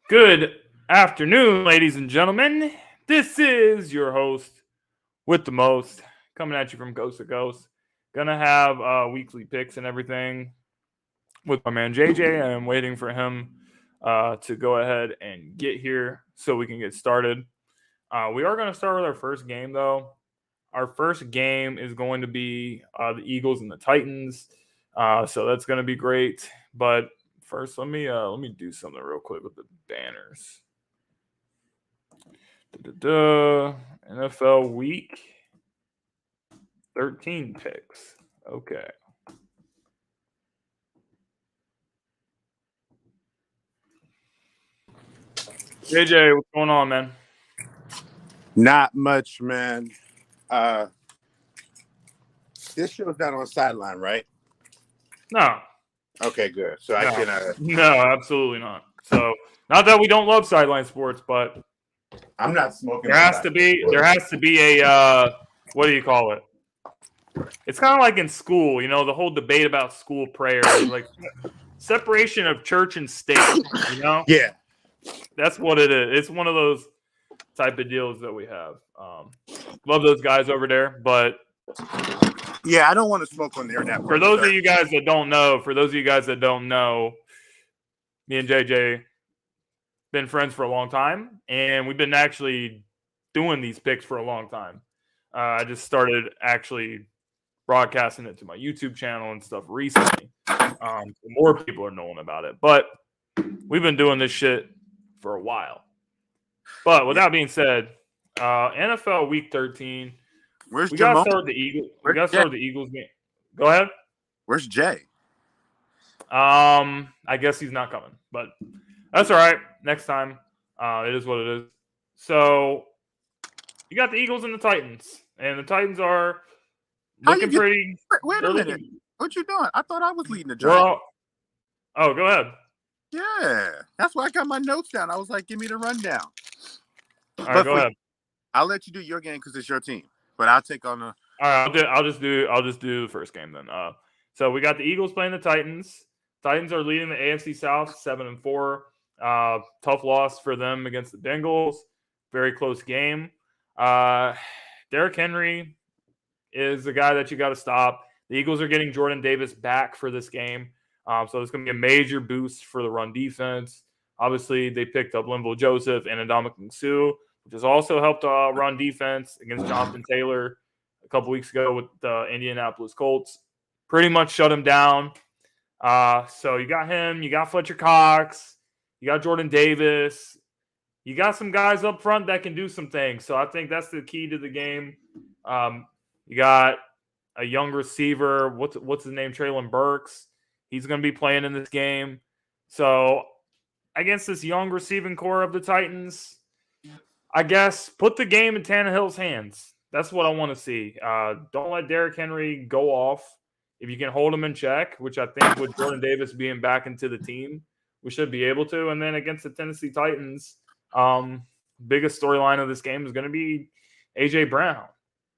Good afternoon, ladies and gentlemen. This is your host with the most, coming at you from coast to coast. Gonna have weekly picks and everything with my man JJ. I'm waiting for him to go ahead and get here so we can get started. We are going to start with our first game, though. Our first game is going to be the Eagles and the Titans, so that's going to be great. But first, let me do something real quick with the banners. Da-da-da. NFL Week 13 picks. Okay. JJ, what's going on, man? Not much, man. Uh, this show's not on sideline, right? No, Okay, good. So I no, can. no, absolutely not. So, not that we don't love sideline sports, but I'm not smoking there on has to be sideline. there has to be a what do you call it? It's kind of like in school, the whole debate about school prayers, like separation of church and state. Yeah. That's what it is. It's one of those type of deals that we have. Love those guys over there, but Yeah, I don't want to smoke on their network. for those of you guys that don't know, me and JJ been friends for a long time, and we've been actually doing these picks for a long time. I just started actually broadcasting it to my YouTube channel and stuff recently. More people are knowing about it, but we've been doing this shit for a while. But with that being said, NFL Week 13. Where's We gotta Jamal? start with the Eagles. We Where's gotta Jay? start with the Eagles game. Go ahead. Where's Jay? I guess he's not coming, but that's all right. Next time, it is what it is. So you got the Eagles and the Titans, and the Titans are looking pretty. Wait a minute. What you doing? I thought I was leading the We're drive. oh, go ahead. Yeah, that's why I got my notes down. I was like, give me the rundown. All right, go ahead. I'll let you do your game because it's your team, but I'll take on the. All right, I'll just do the first game then. So we got the Eagles playing the Titans. Titans are leading the AFC South 7-4. Tough loss for them against the Bengals. Very close game. Derrick Henry is the guy that you got to stop. The Eagles are getting Jordan Davis back for this game. So it's going to be a major boost for the run defense. Obviously, they picked up Linval Joseph and Ndamukong Suh, which has also helped run defense against Jonathan Taylor a couple weeks ago with the Indianapolis Colts. Pretty much shut him down. So you got him. You got Fletcher Cox. You got Jordan Davis. You got some guys up front that can do some things. So I think that's the key to the game. You got a young receiver. What's his name? Traylon Burks. He's going to be playing in this game. So against this young receiving core of the Titans, I guess put the game in Tannehill's hands. That's what I want to see. Don't let Derrick Henry go off. If you can hold him in check, which I think with Jordan Davis being back into the team, we should be able to. And then against the Tennessee Titans, biggest storyline of this game is going to be A.J. Brown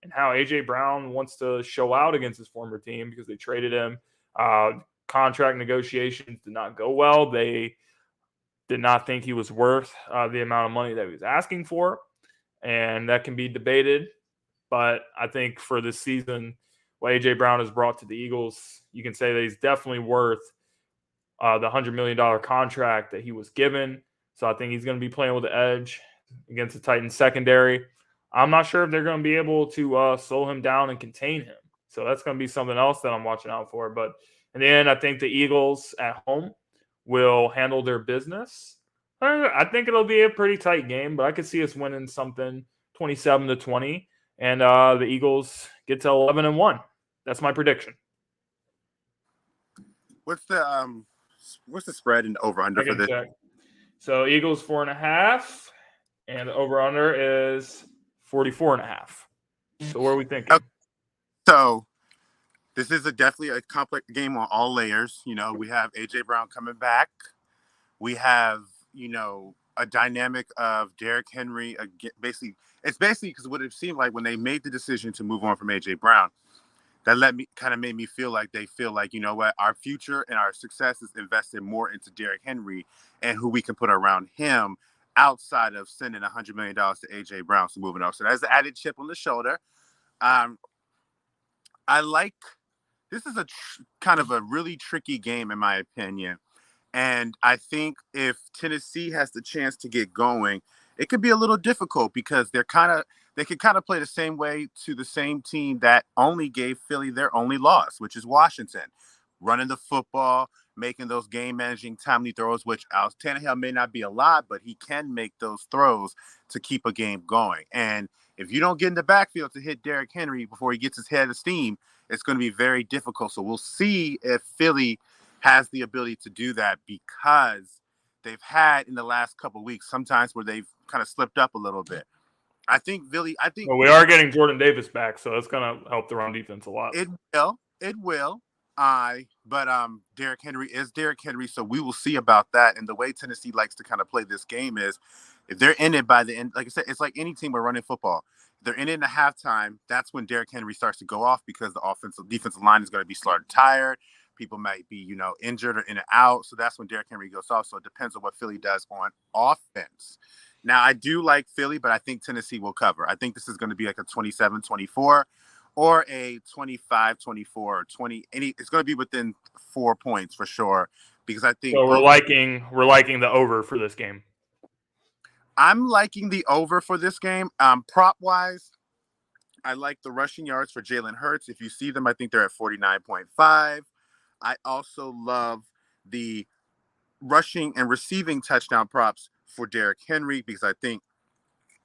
and how A.J. Brown wants to show out against his former team because they traded him. Contract negotiations did not go well. They did not think he was worth the amount of money that he was asking for, and that can be debated. But I think for this season, what A.J. Brown has brought to the Eagles, you can say that he's definitely worth the $100 million contract that he was given. So I think he's going to be playing with the edge against the Titans secondary. I'm not sure if they're going to be able to slow him down and contain him. So that's going to be something else that I'm watching out for. But in the end, I think the Eagles at home will handle their business. I think it'll be a pretty tight game, but I could see us winning something 27-20, and the Eagles get to 11-1. That's my prediction. What's the spread and over under for this? Check. So Eagles 4.5, and the over under is 44.5. So what are we thinking? Okay. So this is definitely a complex game on all layers. We have A.J. Brown coming back. We have, a dynamic of Derrick Henry. It's basically because what it seemed like when they made the decision to move on from A.J. Brown, made me feel like they feel like, you know what, our future and our success is invested more into Derrick Henry and who we can put around him outside of sending $100 million to AJ Brown. So moving on. So that's the added chip on the shoulder. I like, this is kind of a really tricky game in my opinion. And I think if Tennessee has the chance to get going, it could be a little difficult because they could kind of play the same way to the same team that only gave Philly their only loss, which is Washington, running the football, making those game managing timely throws, which Alex Tannehill may not be a lot, but he can make those throws to keep a game going. And if you don't get in the backfield to hit Derrick Henry before he gets his head of steam, it's going to be very difficult. So we'll see if Philly has the ability to do that, because they've had in the last couple of weeks sometimes where they've kind of slipped up a little bit. Well, we are getting Jordan Davis back, so that's going to help the run defense a lot. It will. But Derrick Henry is Derrick Henry, so we will see about that. And the way Tennessee likes to kind of play this game is, if they're in it by the end, like I said, it's like any team we're running football. If they're in it at halftime, that's when Derrick Henry starts to go off, because the defensive line is going to be started tired. People might be, injured or in and out. So that's when Derrick Henry goes off. So it depends on what Philly does on offense. Now, I do like Philly, but I think Tennessee will cover. I think this is going to be like a 27-24 or a 25-24 or 20. It's going to be within 4 points for sure, because I think. So we're liking the over for this game. I'm liking the over for this game. Prop wise, I like the rushing yards for Jalen Hurts. If you see them, I think they're at 49.5. I also love the rushing and receiving touchdown props for Derrick Henry, because I think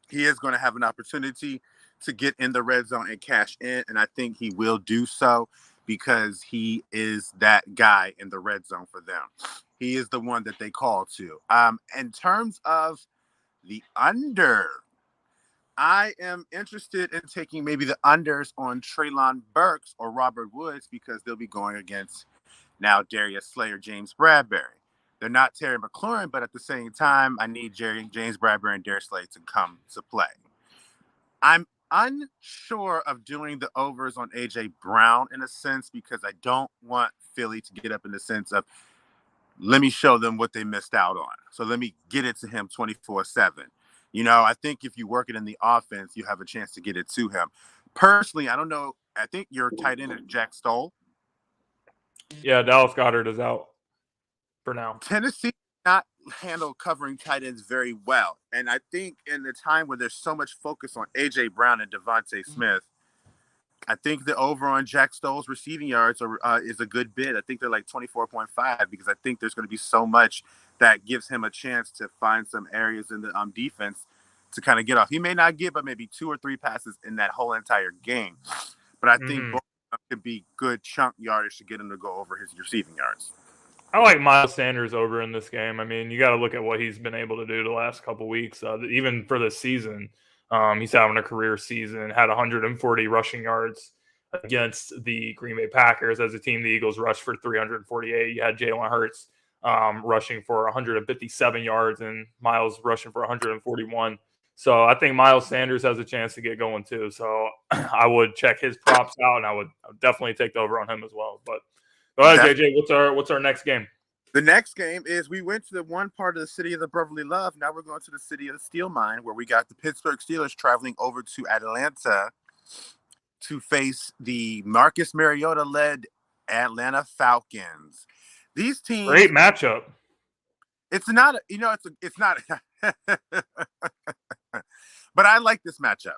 he is going to have an opportunity to get in the red zone and cash in. And I think he will do so, because he is that guy in the red zone for them. He is the one that they call to. In terms of the under, I am interested in taking maybe the unders on Treylon Burks or Robert Woods, because they'll be going against now Darius Slay or James Bradbury. They're not Terry McLaurin, but at the same time, I need James Bradbury and Darius Slay to come to play. I'm unsure of doing the overs on AJ Brown in a sense, because I don't want Philly to get up in the sense of, let me show them what they missed out on. So let me get it to him 24/7. I think if you work it in the offense, you have a chance to get it to him. Personally, I don't know. I think your tight end is Jack Stoll. Yeah, Dallas Goedert is out for now. Tennessee not handle covering tight ends very well. And I think in the time where there's so much focus on A.J. Brown and Devontae Smith, I think the over on Jack Stoll's receiving yards is a good bid. I think they're like 24.5, because I think there's going to be so much that gives him a chance to find some areas in the defense to kind of get off. He may not get but maybe 2 or 3 passes in that whole entire game. But I think both of them could be good chunk yardage to get him to go over his receiving yards. I like Miles Sanders over in this game. I mean, you got to look at what he's been able to do the last couple weeks. Even for this season, he's having a career season, had 140 rushing yards against the Green Bay Packers. As a team, the Eagles rushed for 348. You had Jalen Hurts rushing for 157 yards and Miles rushing for 141. So I think Miles Sanders has a chance to get going too. So I would check his props out, and I would definitely take the over on him as well. But go ahead, JJ. What's our next game? The next game is, we went to the one part of the city of the brotherly love. Now we're going to the city of the steel mine, where we got the Pittsburgh Steelers traveling over to Atlanta to face the Marcus Mariota-led Atlanta Falcons. These teams, great matchup. It's not, it's not. But I like this matchup.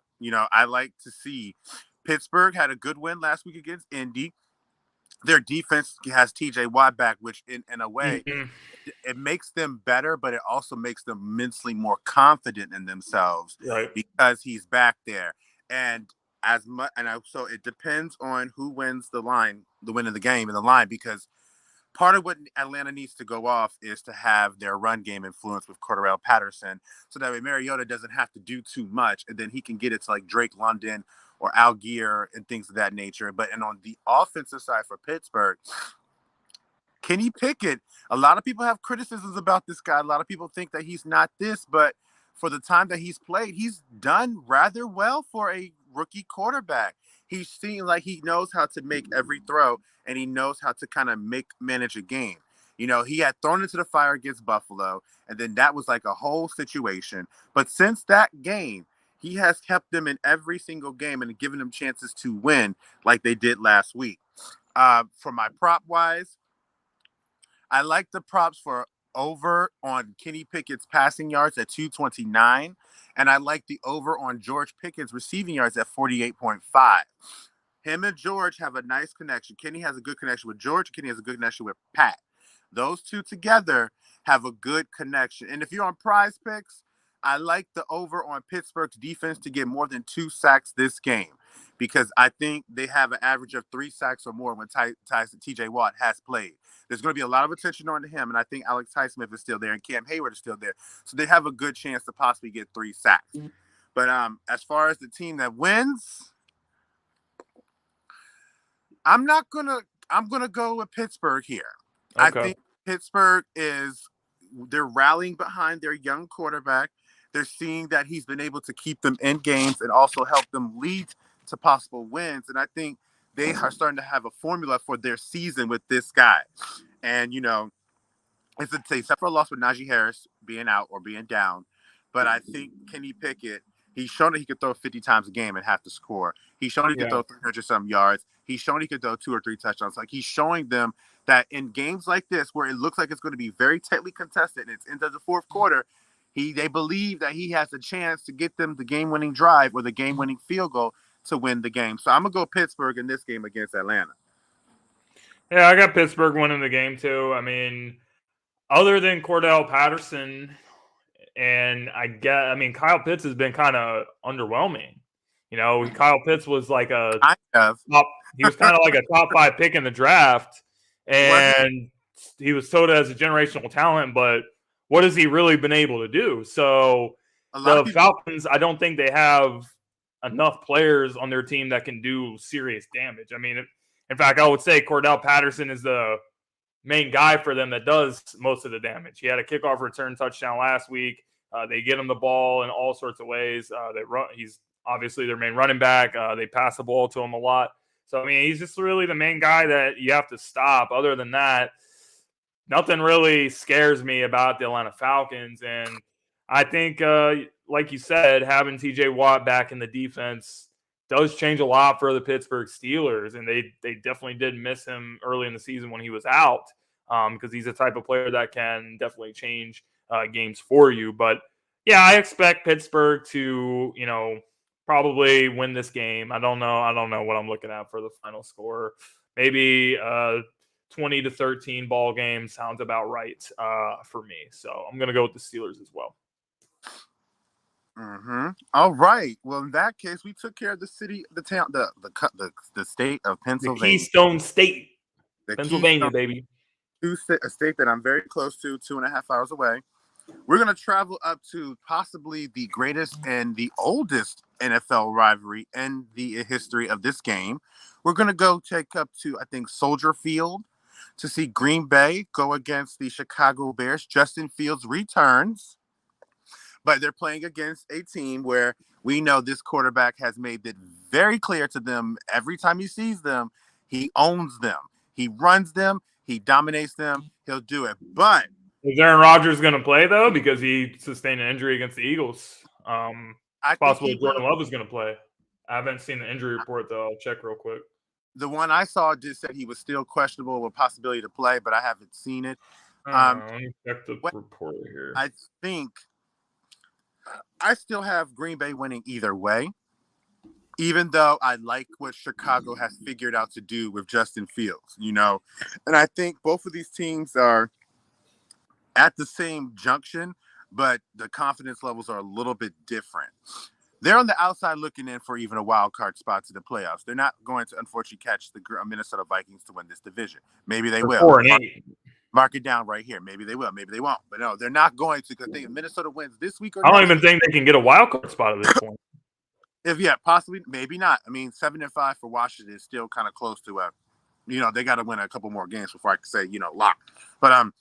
I like to see Pittsburgh had a good win last week against Indy. Their defense has TJ Watt back, which in a way, it makes them better, but it also makes them immensely more confident in themselves, right, because he's back there. And so it depends on who wins the win of the game in the line, because part of what Atlanta needs to go off is to have their run game influence with Cordarrelle Patterson, so that way Mariota doesn't have to do too much, and then he can get it to like Drake London or Algier and things of that nature. And on the offensive side for Pittsburgh, Kenny Pickett, a lot of people have criticisms about this guy. A lot of people think that he's not this, but for the time that he's played, he's done rather well for a rookie quarterback. he seems like he knows how to make every throw, and he knows how to kind of manage a game. You know, he had thrown into the fire against Buffalo, and then that was like a whole situation. But since that game, he has kept them in every single game and given them chances to win like they did last week. For my prop wise, I like the props for over on Kenny Pickett's passing yards at 229, and I like the over on George Pickett's receiving yards at 48.5. Him and George have a nice connection. Kenny has a good connection with George. Kenny has a good connection with Pat. Those two together have a good connection. And if you're on Prize Picks, I like the over on Pittsburgh's defense to get more than 2 sacks this game, because I think they have an average of 3 sacks or more when TJ Watt has played. There's going to be a lot of attention on him, and I think Alex Highsmith is still there and Cam Hayward is still there. So they have a good chance to possibly get 3 sacks. But as far as the team that wins, I'm gonna go with Pittsburgh here. Okay. I think Pittsburgh they're rallying behind their young quarterback. They're seeing that he's been able to keep them in games and also help them lead to possible wins. And I think they are starting to have a formula for their season with this guy. And, you know, it's except for a loss with Najee Harris being out or being down. But I think Kenny Pickett, he's shown that he could throw 50 times a game and have to score. He's shown he could throw 300-some yards. He's shown he could throw 2 or 3 touchdowns. Like, he's showing them that in games like this, where it looks like it's going to be very tightly contested and it's into the fourth quarter, they believe that he has a chance to get them the game-winning drive or the game-winning field goal to win the game. So I'm going to go Pittsburgh in this game against Atlanta. Yeah, I got Pittsburgh winning the game too. I mean, other than Cordell Patterson, and Kyle Pitts has been kind of underwhelming. You know, Kyle Pitts was like he was kind of like a top 5 pick in the draft, and he was touted as a generational talent, but what has he really been able to do? So the Falcons, I don't think they have enough players on their team that can do serious damage. I mean, in fact, I would say Cordell Patterson is the main guy for them that does most of the damage. He had a kickoff return touchdown last week. They get him the ball in all sorts of ways. He's obviously their main running back. They pass the ball to him a lot. So, I mean, he's just really the main guy that you have to stop. Other than that, nothing really scares me about the Atlanta Falcons. And I think, like you said, having TJ Watt back in the defense does change a lot for the Pittsburgh Steelers. And they definitely did miss him early in the season when he was out, because he's the type of player that can definitely change games for you. But, yeah, I expect Pittsburgh to, you know, probably win this game. I don't know what I'm looking at for the final score. Maybe 20-13 ball game sounds about right for me. So I'm going to go with the Steelers as well. Mm-hmm. All right. Well, in that case, we took care of the city, the town, the state of Pennsylvania. The Keystone State. Pennsylvania, baby. A state that I'm very close to, 2.5 hours away. We're going to travel up to possibly the greatest and the oldest NFL rivalry in the history of this game. We're going to go take up to, I think, Soldier Field to see Green Bay go against the Chicago Bears. Justin Fields returns, but they're playing against a team where we know this quarterback has made it very clear to them every time he sees them, he owns them. He runs them. He dominates them. He'll do it. But is Aaron Rodgers going to play, though, because he sustained an injury against the Eagles? It's possible Jordan Love is going to play. I haven't seen the injury report, though. I'll check real quick. The one I saw just said he was still questionable with possibility to play, but I haven't seen it. Let me check the report here. I think I still have Green Bay winning either way, even though I like what Chicago has figured out to do with Justin Fields, you know. And I think both of these teams are at the same junction, but the confidence levels are a little bit different. They're on the outside looking in for even a wild card spot to the playoffs. They're not going to, unfortunately, catch the Minnesota Vikings to win this division. Maybe they will. 4-8. Mark it down right here. Maybe they will. Maybe they won't. But no, they're not going to, because I think if Minnesota wins this week or I don't even think they can get a wild card spot at this point. Possibly, maybe not. I mean, 7-5 for Washington is still kind of close to they got to win a couple more games before I can say, lock. But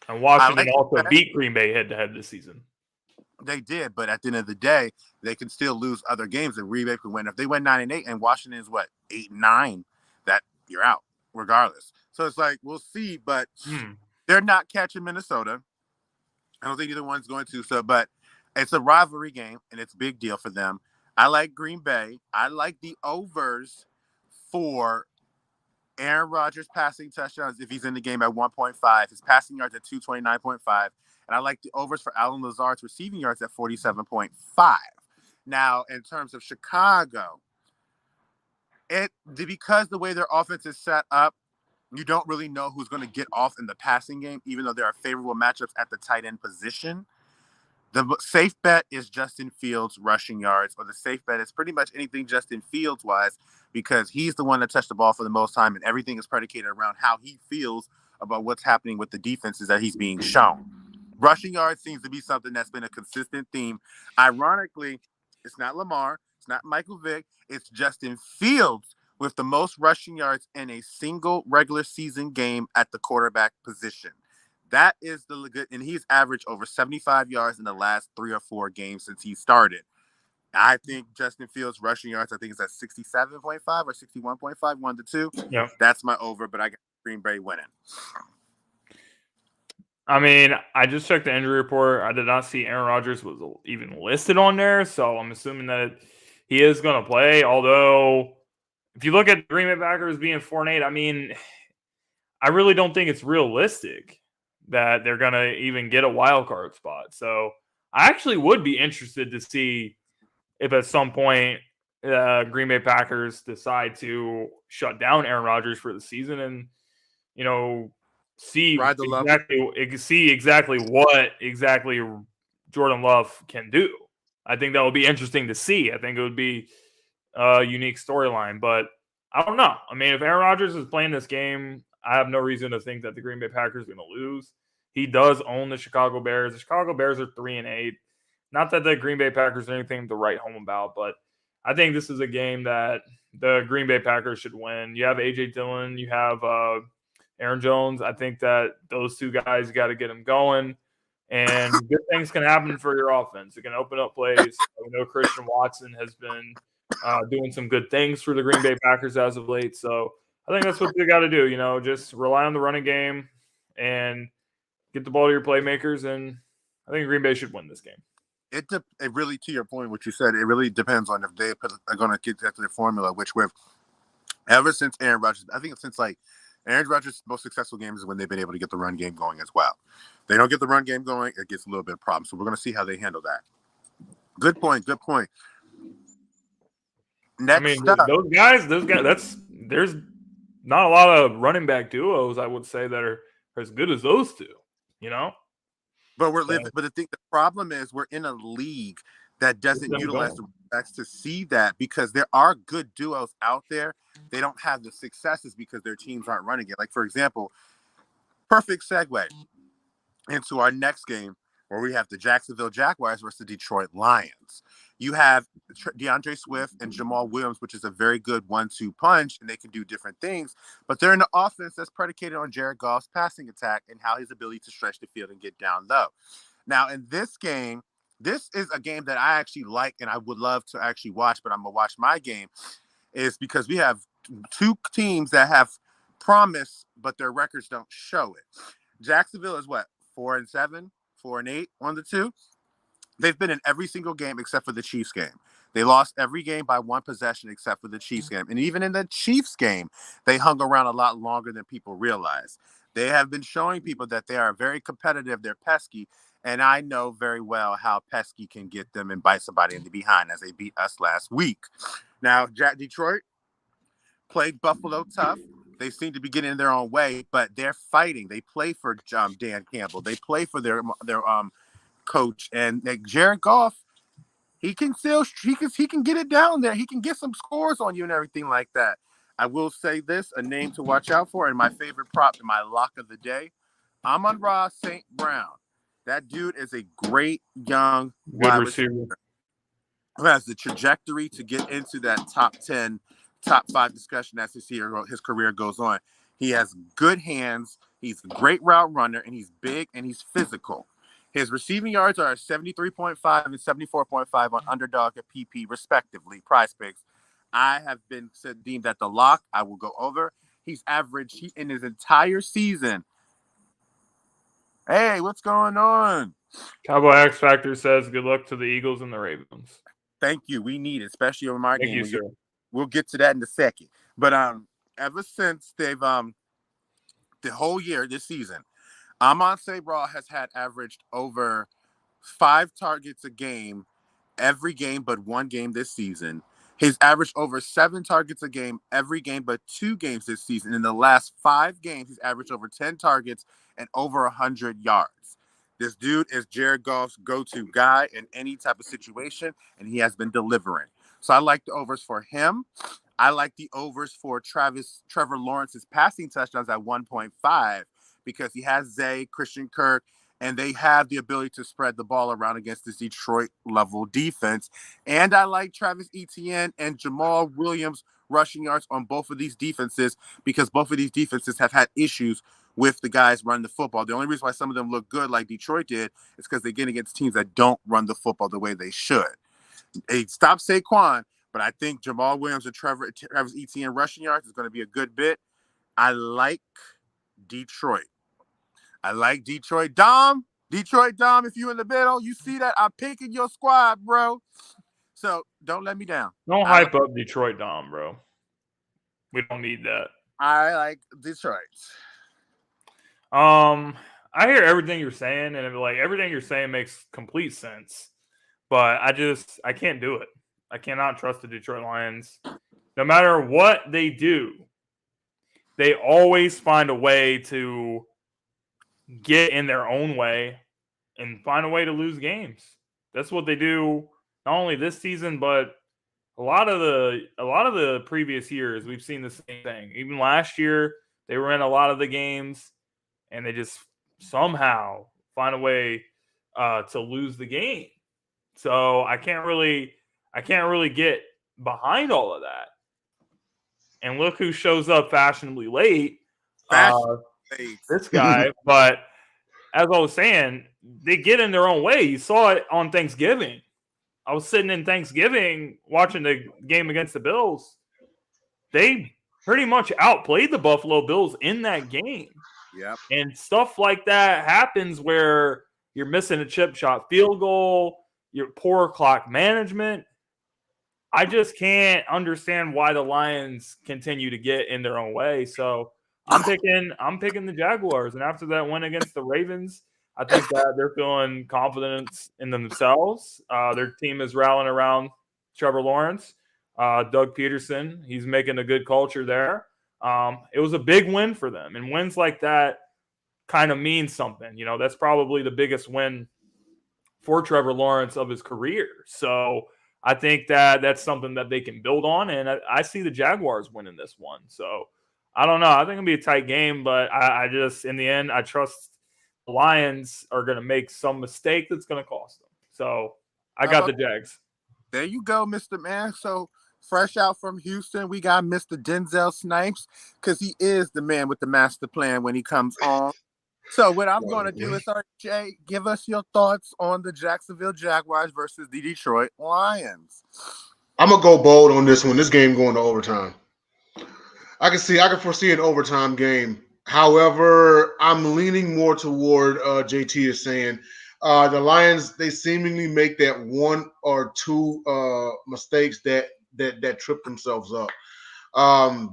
and Washington also beat Green Bay head-to-head this season. They did, but at the end of the day, they can still lose other games and Green Bay could win. If they win 9-8 and Washington is what 8-9, that you're out regardless. So it's like we'll see, but they're not catching Minnesota. I don't think either one's going to. So, but it's a rivalry game and it's a big deal for them. I like Green Bay. I like the overs for Aaron Rodgers passing touchdowns if he's in the game at 1.5. His passing yards at 229.5. And I like the overs for Allen Lazard's receiving yards at 47.5. Now, in terms of Chicago, because the way their offense is set up, you don't really know who's going to get off in the passing game, even though there are favorable matchups at the tight end position. The safe bet is Justin Fields rushing yards, or the safe bet is pretty much anything Justin Fields wise, because he's the one that touched the ball for the most time, and everything is predicated around how he feels about what's happening with the defenses that he's being shown. Rushing yards seems to be something that's been a consistent theme. Ironically, it's not Lamar, it's not Michael Vick, it's Justin Fields with the most rushing yards in a single regular season game at the quarterback position. That is the good, and he's averaged over 75 yards in the last 3 or 4 games since he started. I think Justin Fields rushing yards, I think it's at 67.5 or 61.5, 1-2. Yeah. That's my over, but I got Green Bay winning. I mean, I just checked the injury report. I did not see Aaron Rodgers was even listed on there, so I'm assuming that he is going to play. Although, if you look at Green Bay Packers being 4-8, I mean, I really don't think it's realistic that they're going to even get a wild card spot. So I actually would be interested to see if at some point Green Bay Packers decide to shut down Aaron Rodgers for the season and, see exactly what Jordan Love can do. I think that would be interesting to see. I think it would be a unique storyline, but I don't know. I mean, if Aaron Rodgers is playing this game, I have no reason to think that the Green Bay Packers are going to lose. He does own the Chicago Bears. The Chicago Bears are 3-8. Not that the Green Bay Packers are anything to write home about, but I think this is a game that the Green Bay Packers should win. You have A.J. Dillon. You have Aaron Jones. I think that those two guys got to get them going, and good things can happen for your offense. It can open up plays. We know Christian Watson has been doing some good things for the Green Bay Packers as of late, so I think that's what they got to do. Just rely on the running game and get the ball to your playmakers, and I think Green Bay should win this game. It really, to your point, what you said, it really depends on if they are going to get to the formula, which ever since Aaron Rodgers, I think since Aaron Rodgers' most successful games is when they've been able to get the run game going as well. They don't get the run game going, it gets a little bit of problem. So we're going to see how they handle that. Good point. Next up, those guys, there's not a lot of running back duos, I would say, that are as good as those two, But the problem is we're in a league that doesn't utilize the backs to see that, because there are good duos out there. They don't have the successes because their teams aren't running it. Like, for example, perfect segue into our next game where we have the Jacksonville Jaguars versus the Detroit Lions. You have DeAndre Swift and Jamal Williams, which is a very good 1-2 punch, and they can do different things. But they're in an offense that's predicated on Jared Goff's passing attack and how his ability to stretch the field and get down low. Now, in this game, this is a game that I actually like and I would love to actually watch, but I'm going to watch my game, is because we have two teams that have promise, but their records don't show it. Jacksonville is what? 4-7, 4-8 on the two. They've been in every single game except for the Chiefs game. They lost every game by one possession except for the Chiefs game. And even in the Chiefs game, they hung around a lot longer than people realize. They have been showing people that they are very competitive. They're pesky. And I know very well how pesky can get them and bite somebody in the behind, as they beat us last week. Now, Detroit played Buffalo tough. They seem to be getting in their own way, but they're fighting. They play for Dan Campbell. They play for their coach, and Jared Goff, he can get it down there. He can get some scores on you and everything like that. I will say this, a name to watch out for, and my favorite prop in my lock of the day, Amon-Ra St. Brown. That dude is a great young wide receiver who has the trajectory to get into that top 10, top 5 discussion as his career goes on. He has good hands. He's a great route runner, and he's big and he's physical. His receiving yards are 73.5 and 74.5 on Underdog and PP, respectively. Prize Picks. I have been deemed at the lock. I will go over. He's averaged in his entire season. Hey, what's going on? Cowboy X Factor says, "Good luck to the Eagles and the Ravens." Thank you. We need it, especially over my Thank game. you, sir. We'll get to that in a second. But ever since they've the whole year this season, Amon Sabra has had averaged over 5 targets a game every game but one game this season. He's averaged over 7 targets a game every game but 2 games this season. In the last 5 games, he's averaged over 10 targets and over 100 yards. This dude is Jared Goff's go-to guy in any type of situation, and he has been delivering. So I like the overs for him. I like the overs for Trevor Lawrence's passing touchdowns at 1.5 because he has Zay, Christian Kirk, and they have the ability to spread the ball around against this Detroit-level defense. And I like Travis Etienne and Jamal Williams rushing yards on both of these defenses because both of these defenses have had issues with the guys running the football. The only reason why some of them look good like Detroit did is because they get against teams that don't run the football the way they should. They stop Saquon, but I think Jamal Williams and Travis Etienne rushing yards is going to be a good bit. I like Detroit. Dom, if you in the middle, you see that? I'm picking your squad, bro. So don't let me down. Don't hype up Detroit, Dom, bro. We don't need that. I like Detroit. I hear everything you're saying, and everything you're saying makes complete sense. But I can't do it. I cannot trust the Detroit Lions. No matter what they do, they always find a way to get in their own way and find a way to lose games. That's what they do not only this season, but a lot of the previous years. We've seen the same thing. Even last year, they were in a lot of the games, and they just somehow find a way to lose the game. So I can't really get behind all of that. And look who shows up fashionably late. This guy. But as I was saying, they get in their own way. You saw it on Thanksgiving. I was sitting in Thanksgiving watching the game against the Bills. They pretty much outplayed the Buffalo Bills in that game. Yep. And stuff like that happens where you're missing a chip shot field goal, your poor clock management. I just can't understand why the Lions continue to get in their own way. So I'm picking the Jaguars. And after that win against the Ravens, I think that they're feeling confidence in themselves. Their team is rallying around Trevor Lawrence, Doug Peterson. He's making a good culture there. It was a big win for them. And wins like that kind of means something. You know, that's probably the biggest win for Trevor Lawrence of his career. So I think that that's something that they can build on. And I see the Jaguars winning this one. So I don't know. I think it'll be a tight game, but I just, in the end, I trust the Lions are going to make some mistake that's going to cost them. So I got the Jags. There you go, Mr. Man. So fresh out from Houston, we got Mr. Denzel Snipes because he is the man with the master plan when he comes on. So what I'm going to do is, Jay, give us your thoughts on the Jacksonville Jaguars versus the Detroit Lions. I'm going to go bold on this one. This game going to overtime. I can foresee an overtime game. However, I'm leaning more toward JT is saying the Lions, they seemingly make that one or two mistakes that trip themselves up.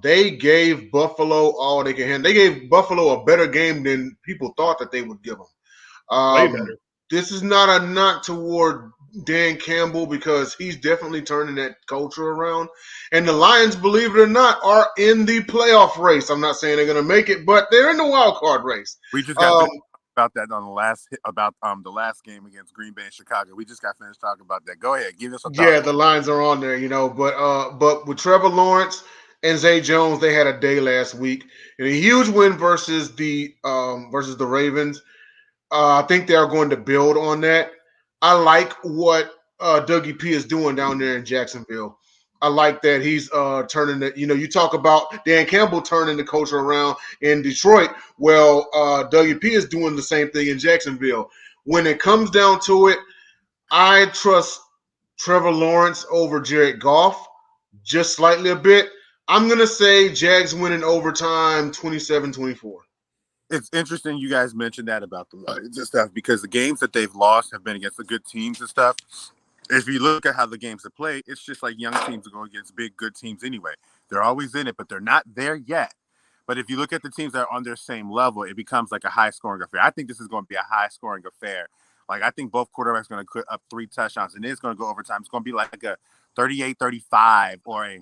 They gave Buffalo all they can handle. They gave Buffalo a better game than people thought that they would give them. Way better. This is not a knock toward Dan Campbell because he's definitely turning that culture around. And the Lions, believe it or not, are in the playoff race. I'm not saying they're going to make it, but they're in the wild card race. We just got about that on the last game against Green Bay and Chicago. We just got finished talking about that. Go ahead, give us a thought. Yeah, the Lions are on there, but with Trevor Lawrence and Zay Jones, they had a day last week and a huge win versus the Ravens. I think they are going to build on that. I like what Dougie P is doing down there in Jacksonville. I like that he's turning it. You talk about Dan Campbell turning the culture around in Detroit. Well, Dougie P is doing the same thing in Jacksonville. when it comes down to it, I trust Trevor Lawrence over Jared Goff just slightly a bit. I'm going to say Jags win in overtime 27-24. It's interesting you guys mentioned that about the stuff because the games that they've lost have been against the good teams and stuff. If you look at how the games have played, it's just like young teams are going against big, good teams anyway. They're always in it, but they're not there yet. But if you look at the teams that are on their same level, it becomes like a high-scoring affair. I think this is going to be a high-scoring affair. Like, I think both quarterbacks are going to put up 3 touchdowns, and it's going to go overtime. It's going to be like a 38-35 or a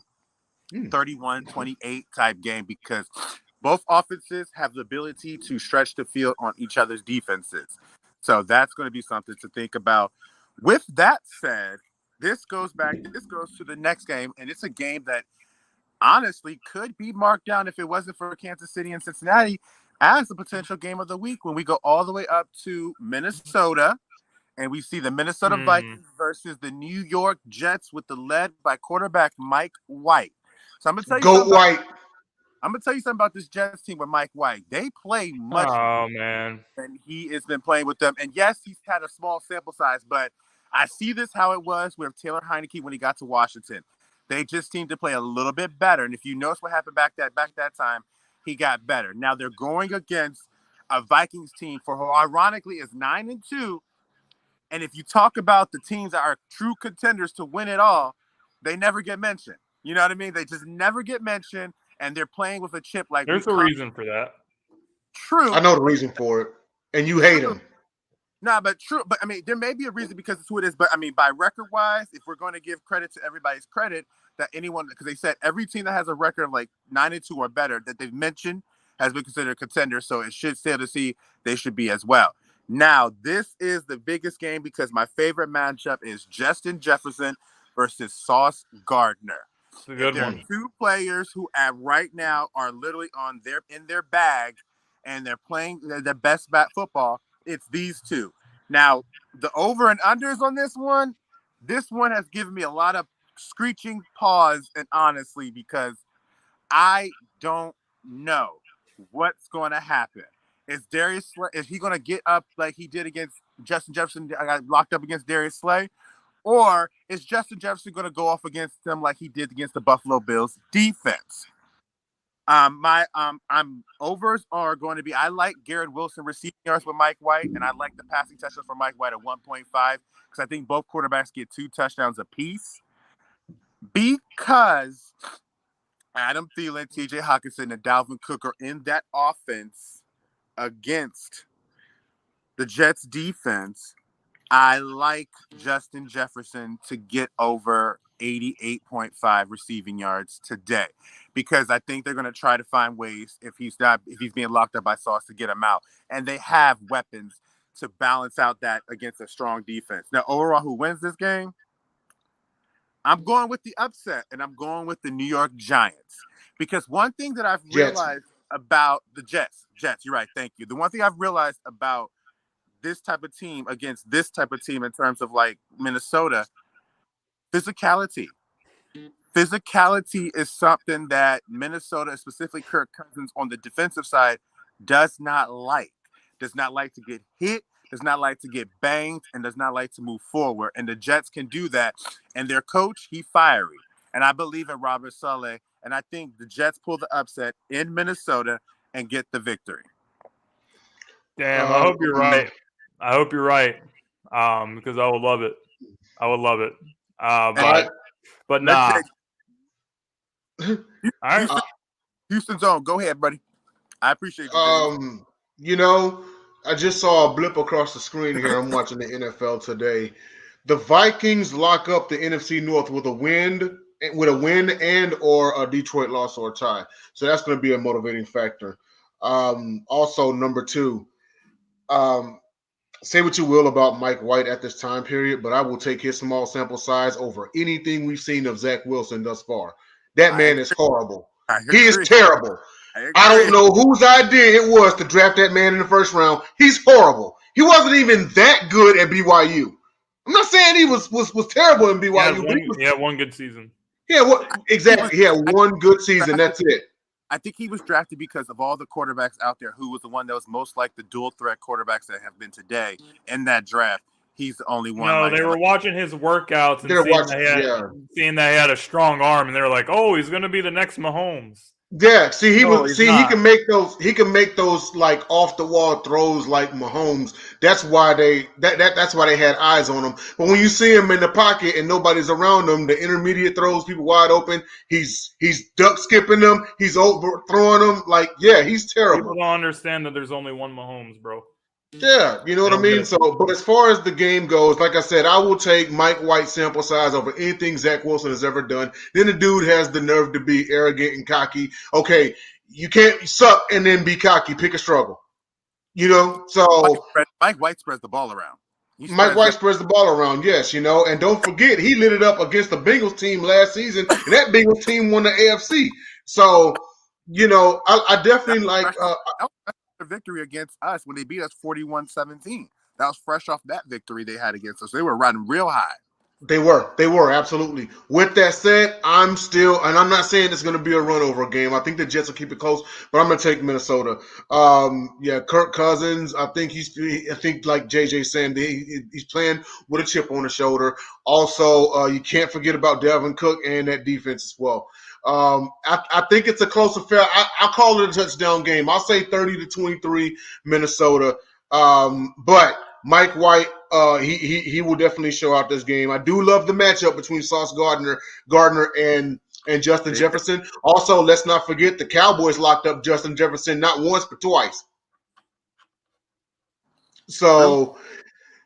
31-28 type game because both offenses have the ability to stretch the field on each other's defenses. So that's going to be something to think about. With that said, this goes to the next game, and it's a game that honestly could be marked down if it wasn't for Kansas City and Cincinnati as a potential game of the week when we go all the way up to Minnesota and we see the Minnesota Vikings versus the New York Jets with the led by quarterback Mike White. So I'm going to tell you I'm going to tell you something about this Jets team with Mike White. They play much man. than he has been playing with them. And yes, he's had a small sample size, but I see this how it was with Taylor Heineke when he got to Washington. They just seemed to play a little bit better. And if you notice what happened back that time, he got better. Now they're going against a Vikings team who ironically is 9-2. And if you talk about the teams that are true contenders to win it all, they never get mentioned. You know what I mean? They just never get mentioned. And they're playing with a chip like there's a reason for that. True. I know the reason for it. And you hate him. No, but true. But I mean, there may be a reason because it's who it is. But I mean, by record wise, if we're going to give credit to everybody's credit, that anyone, because they said every team that has a record of like 9-2 or better that they've mentioned has been considered a contender. So it should stand to see they should be as well. Now, this is the biggest game because my favorite matchup is Justin Jefferson versus Sauce Gardner. It's a good one. 2 players who right now are literally in their bag and they're playing their best football. It's these 2. Now, the over and unders on this one has given me a lot of screeching pause and honestly because I don't know what's going to happen. Is he going to get up like he did against Justin Jefferson? I got locked up against Darius Slay. Or is Justin Jefferson going to go off against them like he did against the Buffalo Bills defense? My overs are going to be, I like Garrett Wilson receiving yards with Mike White, and I like the passing touchdowns for Mike White at 1.5 because I think both quarterbacks get 2 touchdowns apiece. Because Adam Thielen, TJ Hockenson, and Dalvin Cook are in that offense against the Jets defense. I like Justin Jefferson to get over 88.5 receiving yards today because I think they're going to try to find ways if he's being locked up by Sauce to get him out. And they have weapons to balance out that against a strong defense. Now, overall, who wins this game? I'm going with the upset, and I'm going with the New York Giants because one thing that I've realized about the Jets, you're right, thank you. The one thing I've realized about this type of team against this type of team in terms of like Minnesota, physicality. Physicality is something that Minnesota, specifically Kirk Cousins on the defensive side, does not like. Does not like to get hit, does not like to get banged, and does not like to move forward. And the Jets can do that. And their coach, he fiery. And I believe in Robert Saleh. And I think the Jets pull the upset in Minnesota and get the victory. Damn, I hope you're right. Because I would love it. But nah. All right. Houston Zone, go ahead, buddy. I appreciate you. You know, I just saw a blip across the screen here. I'm watching the NFL today. The Vikings lock up the NFC North with a win and or a Detroit loss or a tie. So that's going to be a motivating factor. Also, number 2, say what you will about Mike White at this time period, but I will take his small sample size over anything we've seen of Zach Wilson thus far. That man is horrible. He is terrible. I don't know whose idea it was to draft that man in the first round. He's horrible. He wasn't even that good at BYU. I'm not saying he was terrible in BYU. He had one good season. Yeah, exactly. He had one good season. That's it. I think he was drafted because of all the quarterbacks out there, who was the one that was most like the dual threat quarterbacks that have been today in that draft. He's the only one. No, they were watching his workouts and They're seeing watching, that he had a strong arm, and they were like, "Oh, he's going to be the next Mahomes." Yeah, see, No, he's he not. can make those like off the wall throws like Mahomes. That's why that's why they had eyes on him. But when you see him in the pocket and nobody's around him, the intermediate throws, people wide open, he's duck skipping them, he's overthrowing them. Like, yeah, he's terrible. People don't understand that there's only one Mahomes, bro. Yeah, you know what I mean? So, but as far as the game goes, like I said, I will take Mike White sample size over anything Zach Wilson has ever done. Then the dude has the nerve to be arrogant and cocky. Okay, you can't suck and then be cocky. Pick a struggle. You know? So Mike White spreads the ball around. Mike White spreads the ball around, yes, you know. And don't forget, he lit it up against the Bengals team last season, and that Bengals team won the AFC. So, you know, I definitely like victory against us when they beat us 41-17. That was fresh off that victory they had against us. They were riding real high. They were absolutely. With that said, I'm not saying it's going to be a run over game. I think the Jets will keep it close, but I'm going to take Minnesota. Kirk Cousins. I think like JJ saying, he's playing with a chip on his shoulder. Also, you can't forget about Dalvin Cook and that defense as well. I think it's a close affair. I'll call it a touchdown game. I'll say 30-23 Minnesota. But Mike White, he will definitely show out this game. I do love the matchup between Sauce Gardner and Justin Jefferson. Also, let's not forget the Cowboys locked up Justin Jefferson not once but twice.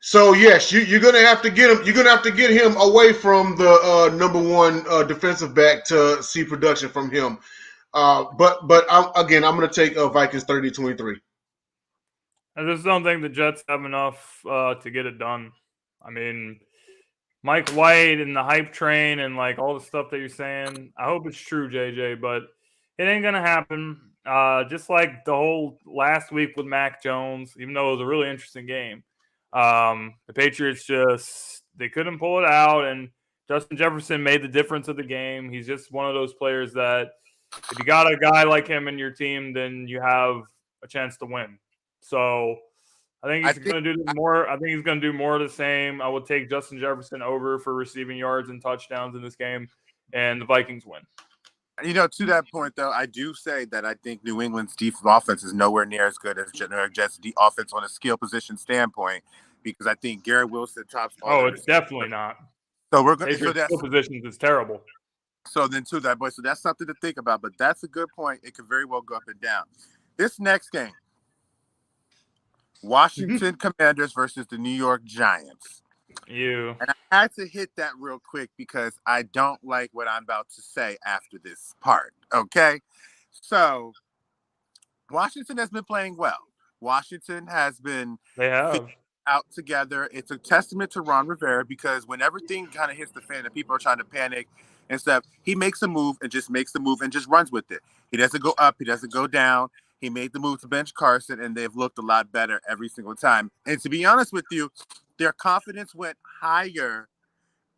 So yes, you're gonna have to get him. You're gonna have to get him away from the number one defensive back to see production from him. But I'm gonna take Vikings 30-23. I just don't think the Jets have enough to get it done. I mean, Mike White and the hype train and like all the stuff that you're saying. I hope it's true, JJ, but it ain't gonna happen. Just like the whole last week with Mac Jones, even though it was a really interesting game. The Patriots they couldn't pull it out, and Justin Jefferson made the difference of the game. He's just one of those players that if you got a guy like him in your team, then you have a chance to win. So I think he's going to do more. I think he's going to do more of the same. I would take Justin Jefferson over for receiving yards and touchdowns in this game, and the Vikings win. You know, to that point, though, I do say that I think New England's defensive offense is nowhere near as good as Jets' offense on a skill position standpoint, because I think Garrett Wilson tops all. Oh, it's definitely not. So we're going to skill positions is terrible. So then to that, boy, so that's something to think about. But that's a good point. It could very well go up and down. This next game, Washington Commanders versus the New York Giants. And I had to hit that real quick because I don't like what I'm about to say after this part. Okay. So Washington has been playing well. Washington has been out together. It's a testament to Ron Rivera because when everything kind of hits the fan and people are trying to panic and stuff, he makes a move and just makes the move and just runs with it. He doesn't go up. He doesn't go down. He made the move to bench Carson, and they've looked a lot better every single time. And to be honest with you, their confidence went higher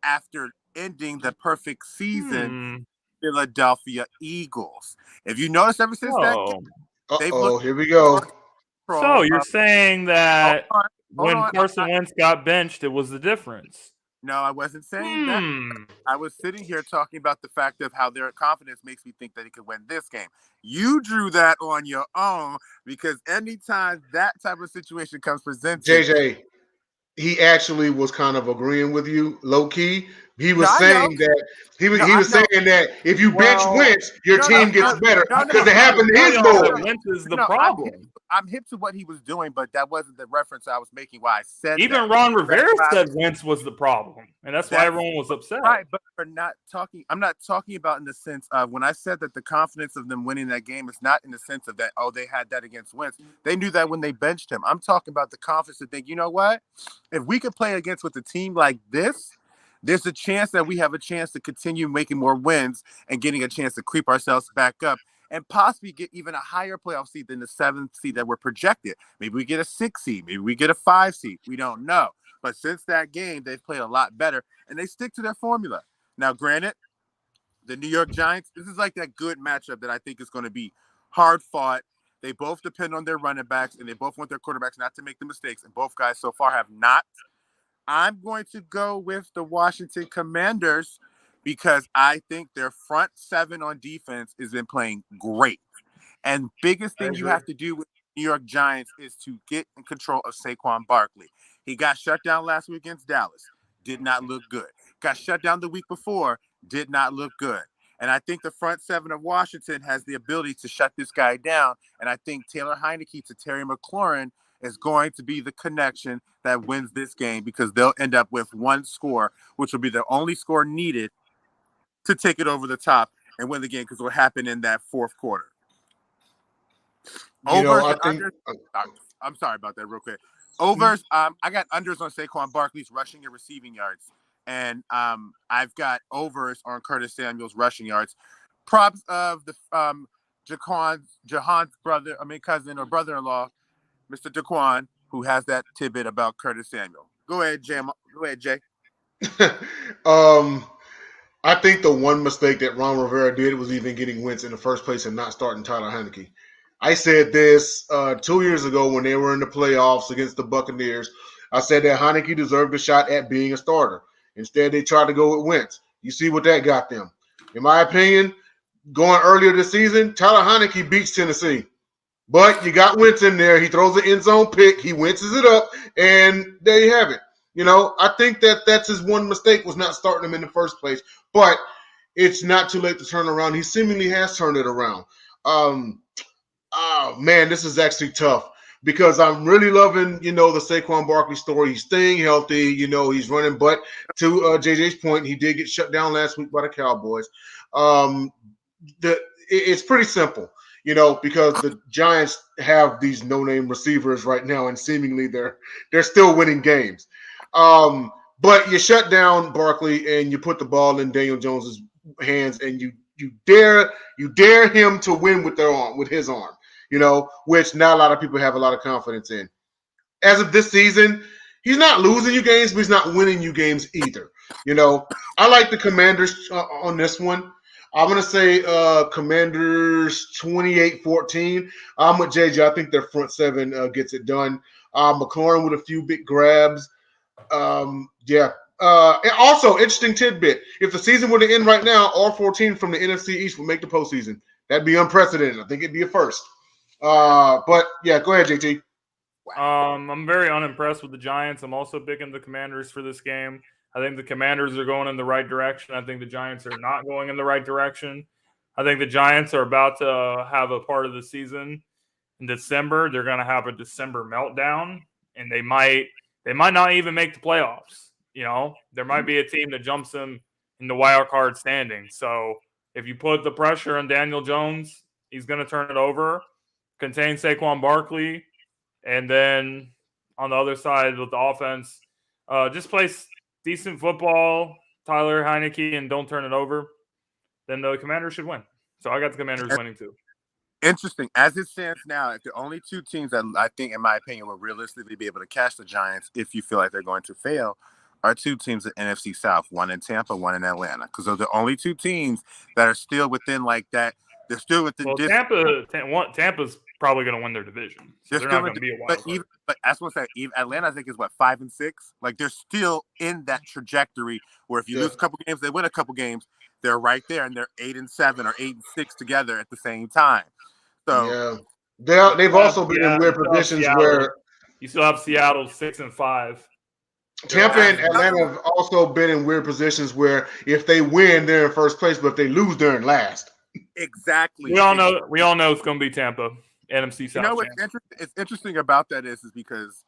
after ending the perfect season, Philadelphia Eagles. If you notice, ever since that game, they've looked. Here we go. So you're saying that when Carson Wentz got benched, it was the difference? No, I wasn't saying that. I was sitting here talking about the fact of how their confidence makes me think that he could win this game. You drew that on your own because anytime that type of situation comes presented, JJ, he actually was kind of agreeing with you, low key. He was saying that if you bench Wentz, your team gets better because it happened to his boy. Wentz is the problem. I'm hip to what he was doing, but that wasn't the reference I was making. Why I said even Ron Rivera said Wentz was the problem, and that's why everyone was upset. Right, but I'm not talking about in the sense of when I said that the confidence of them winning that game is not in the sense of that. Oh, they had that against Wentz. They knew that when they benched him. I'm talking about the confidence to think, you know what? If we could play against with a team like this, there's a chance that we have a chance to continue making more wins and getting a chance to creep ourselves back up and possibly get even a higher playoff seed than the 7th seed that we're projected. Maybe we get a 6 seed. Maybe we get a 5 seed. We don't know. But since that game, they've played a lot better, and they stick to their formula. Now, granted, the New York Giants, this is like that good matchup that I think is going to be hard fought. They both depend on their running backs, and they both want their quarterbacks not to make the mistakes, and both guys so far have not. I'm going to go with the Washington Commanders because I think their front seven on defense has been playing great. And biggest thing you have to do with the New York Giants is to get in control of Saquon Barkley. He got shut down last week against Dallas. Did not look good. Got shut down the week before. Did not look good. And I think the front seven of Washington has the ability to shut this guy down. And I think Taylor Heineke to Terry McLaurin is going to be the connection that wins this game because they'll end up with one score, which will be the only score needed to take it over the top and win the game because it will happen in that fourth quarter. Overs and unders. I'm sorry about that real quick. Overs, I got unders on Saquon Barkley's rushing and receiving yards. And I've got overs on Curtis Samuel's rushing yards. Props of the Jahan's cousin or brother-in-law, Mr. Daquan, who has that tidbit about Curtis Samuel. Go ahead, Jay. I think the one mistake that Ron Rivera did was even getting Wentz in the first place and not starting Tyler Heineke. I said this 2 years ago when they were in the playoffs against the Buccaneers. I said that Heineke deserved a shot at being a starter. Instead, they tried to go with Wentz. You see what that got them. In my opinion, going earlier this season, Tyler Heineke beats Tennessee. But you got Wentz in there. He throws an end zone pick. He Wentzes it up, and there you have it. I think that's his one mistake was not starting him in the first place. But it's not too late to turn around. He seemingly has turned it around. Oh, man, this is actually tough. Because I'm really loving, the Saquon Barkley story. He's staying healthy. He's running. But to JJ's point, he did get shut down last week by the Cowboys. It's pretty simple, because the Giants have these no-name receivers right now, and seemingly they're still winning games. But you shut down Barkley and you put the ball in Daniel Jones's hands, and you dare him to win with his arm. Which not a lot of people have a lot of confidence in. As of this season, he's not losing you games, but he's not winning you games either. I like the Commanders on this one. I'm going to say Commanders 28-14. I'm with JJ. I think their front seven gets it done. McLaurin with a few big grabs. And also, interesting tidbit. If the season were to end right now, all 14 from the NFC East would make the postseason. That'd be unprecedented. I think it'd be a first. But yeah, go ahead, JT. I'm very unimpressed with the Giants. I'm also picking the Commanders for this game. I think the Commanders are going in the right direction. I think the Giants are not going in the right direction. I think the Giants are about to have a part of the season in December. They're going to have a December meltdown, and they might not even make the playoffs. There might be a team that jumps them in the wild card standing. So if you put the pressure on Daniel Jones, he's going to turn it over. Contain Saquon Barkley, and then on the other side with the offense, just play decent football, Tyler Heineke, and don't turn it over, then the Commanders should win. So I got the Commanders winning too. Interesting. As it stands now, the only two teams that I think, in my opinion, will realistically be able to catch the Giants if you feel like they're going to fail are two teams in NFC South, one in Tampa, one in Atlanta, because those are the only two teams that are still within like that. They're still within. Well, Tampa's probably going to win their division. So they're not going to be a wild card. But I was going to say, Atlanta, I think, is 5-6. Like they're still in that trajectory where if you lose a couple games, they win a couple games. They're right there, and they're 8-7 or 8-6 together at the same time. So they've also been in weird positions where you still have Seattle 6-5. Tampa and Atlanta have also been in weird positions where if they win, they're in first place, but if they lose, they're in last. Exactly. We all know it's going to be Tampa, NFC South. What's interesting about that is because